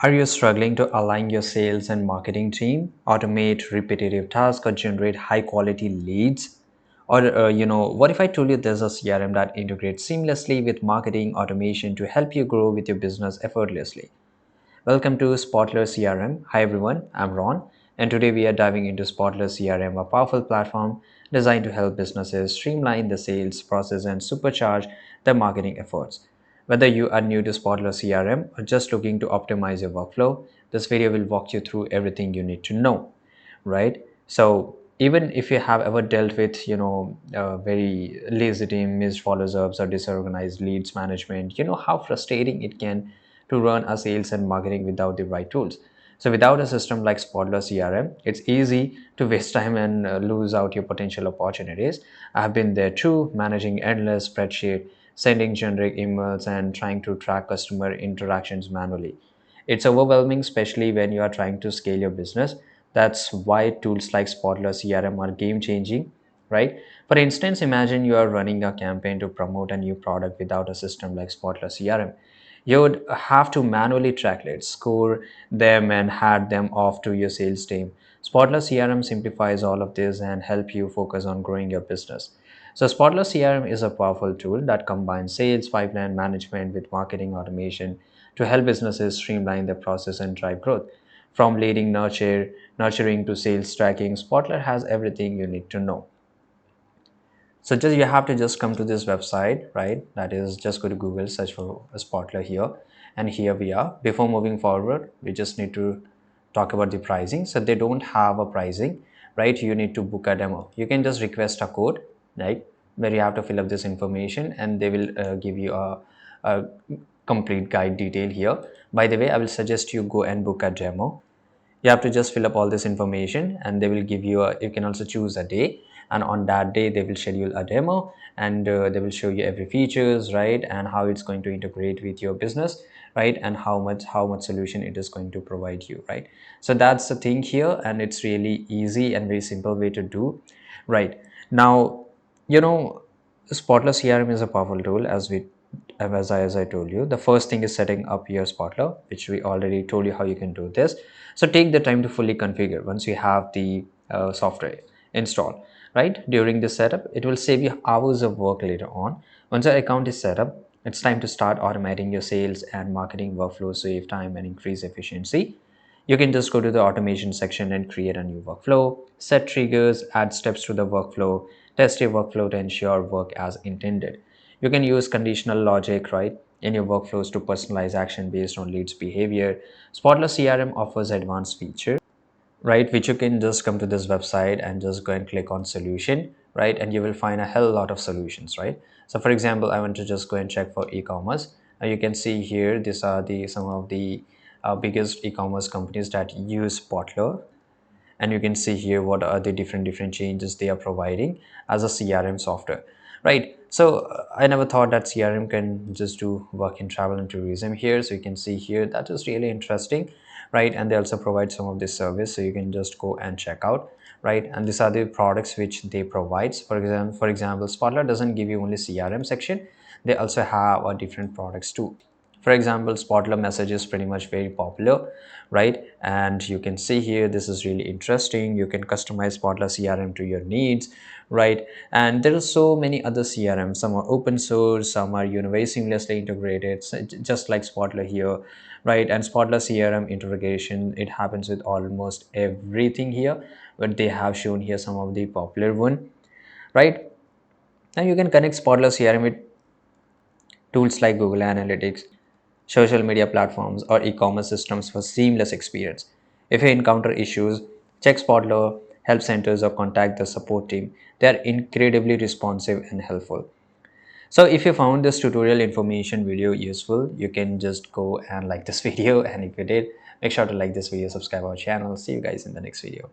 Are you struggling to align your sales and marketing team, automate repetitive tasks, or generate high quality leads? Or, what if I told you there's a CRM that integrates seamlessly with marketing automation to help you grow with your business effortlessly? Welcome to Spotler CRM. Hi everyone, I'm Ron, and today we are diving into Spotler CRM, a powerful platform designed to help businesses streamline the sales process and supercharge their marketing efforts. Whether you are new to Spotler CRM or just looking to optimize your workflow, this video will walk you through everything you need to know, right? So even if you have ever dealt with, very lazy team, missed follow-ups, or disorganized leads management, you know how frustrating it can to run a sales and marketing without the right tools. So without a system like Spotler CRM, it's easy to waste time and lose out your potential opportunities. I've been there too, managing endless spreadsheet, sending generic emails, and trying to track customer interactions manually. It's overwhelming, especially when you are trying to scale your business. That's why tools like Spotler CRM are game changing, right? For instance, imagine you are running a campaign to promote a new product without a system like Spotler CRM. You would have to manually track leads, score them, and hand them off to your sales team. Spotler CRM simplifies all of this and help you focus on growing your business. So Spotler CRM is a powerful tool that combines sales pipeline management with marketing automation to help businesses streamline their process and drive growth. From leading nurturing to sales tracking, Spotler has everything you need to know. So just you have to just come to this website, right? That is, just go to Google, search for a Spotler here, and here we are. Before moving forward, we just need to talk about the pricing. So they don't have a pricing, right? You need to book a demo. You can just request a code, right? Where you have to fill up this information, and they will give you a complete guide detail here. By the way, I will suggest you go and book a demo. You have to just fill up all this information, and they will give you a, you can also choose a day, and on that day they will schedule a demo, and they will show you every features, right, and how it's going to integrate with your business, right, and how much solution it is going to provide you, right. So that's the thing here, and it's really easy and very simple way to do, right. Now, you know, Spotler CRM is a powerful tool, as I told you. The first thing is setting up your Spotler, which we already told you how you can do this. So take the time to fully configure once you have the software installed, right? During this setup, it will save you hours of work later on. Once your account is set up, it's time to start automating your sales and marketing workflows, save time and increase efficiency. You can just go to the automation section and create a new workflow, set triggers, add steps to the workflow, test your workflow to ensure work as intended. You can use conditional logic, right, in your workflows to personalize action based on leads behavior. Spotler CRM offers advanced feature, right, which you can just come to this website and just go and click on solution, right, and you will find a hell lot of solutions, right. So for example, I want to just go and check for e-commerce. Now you can see here, these are the some of the biggest e-commerce companies that use Spotler, and you can see here what are the different changes they are providing as a CRM software, right. So I never thought that CRM can just do work in travel and tourism here. So you can see here that is really interesting, right, and they also provide some of this service, so you can just go and check out, right. And these are the products which they provide. For example, Spotlight doesn't give you only CRM section, they also have different products too. For example, Spotler message is pretty much very popular, right? And you can see here, this is really interesting. You can customize Spotler CRM to your needs, right? And there are so many other CRM. Some are open source, some are very seamlessly integrated, just like Spotler here, right? And Spotler CRM integration, it happens with almost everything here, but they have shown here some of the popular one, right? Now you can connect Spotler CRM with tools like Google Analytics, social media platforms, or e-commerce systems for seamless experience. If you encounter issues, check Spotler, help centers, or contact the support team. They are incredibly responsive and helpful. So if you found this tutorial information video useful, you can just go and like this video. And if you did, make sure to like this video, subscribe our channel. See you guys in the next video.